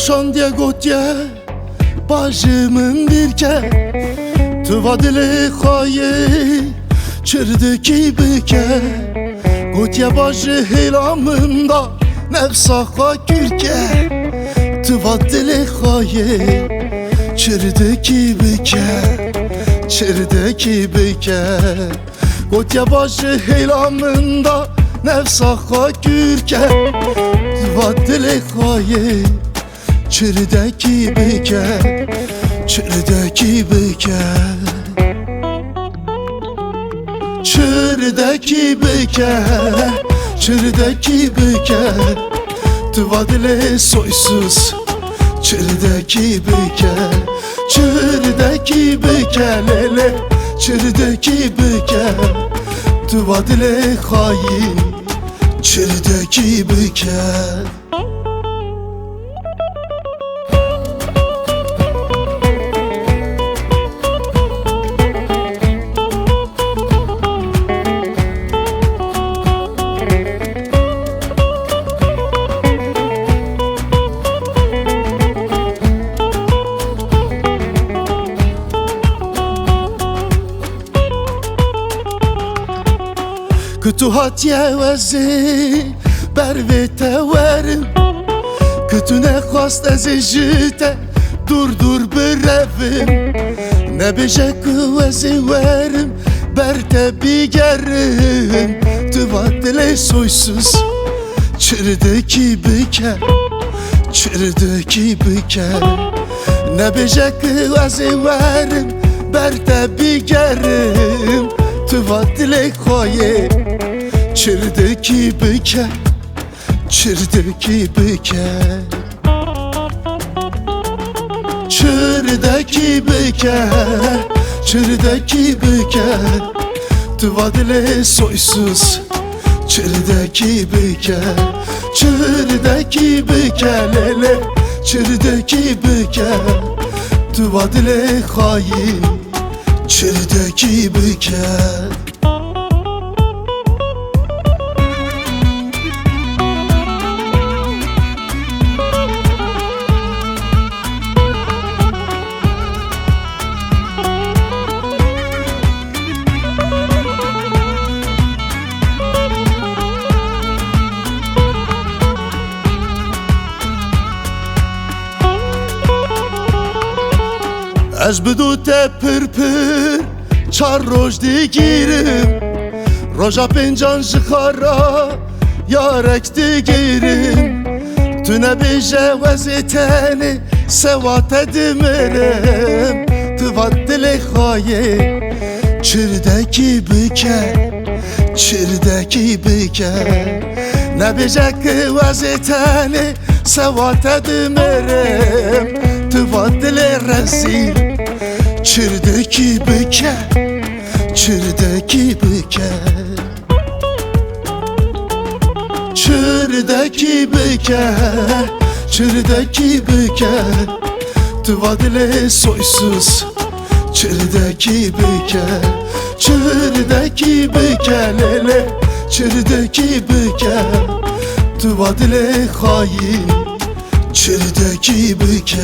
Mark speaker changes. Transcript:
Speaker 1: şandiye gotye bajımın birke Tıva dili xayi çirdiki bike Gotye bajı hilamında nefsa xa kürke Tıva dili xayi çirdiki bike Çirdiki bike Gotye bajı hilamında nefsa xa kürke Tıva dili xayi çirdiki bike Çirdiki bike Çirdiki bike Çirdiki bike Tıva dili soysuz Çirdiki bike Çirdiki bike lele Çirdiki bike Tıva dili hayi Çirdiki bike Kutu hatiye vezi bervete verim Kutu ne khast ez jite dur birevim Ne bije ku vezi verim berte bigerim Tıva dili soysuz çirdiki bike Çirdiki bike Ne bije ku vezi verim berte bigerim Tıva dili xayi çirdiki bike Çirdiki bike Çirdiki bike Çirdiki bike Tıva dili soysuz Çirdiki bike Çirdiki bike lele Çirdiki bike Tıva dili xayi çirdiki bike Ez bidu te pır çar roj digirim Roja pencan jixara yarek digirim Tu ne bije veziteni sevat dimirim Tıva dili xayi çirdiki bike Çirdiki bike Ne bije ki veziteni sevat dimirim Tıva dili rezil Çirdiki bike Çirdiki bike Çirdiki bike Çirdiki bike Tıva dili soysuz Çirdiki bike Çirdiki bike lele Çirdiki bike Tıva dili hayi Çirdiki bike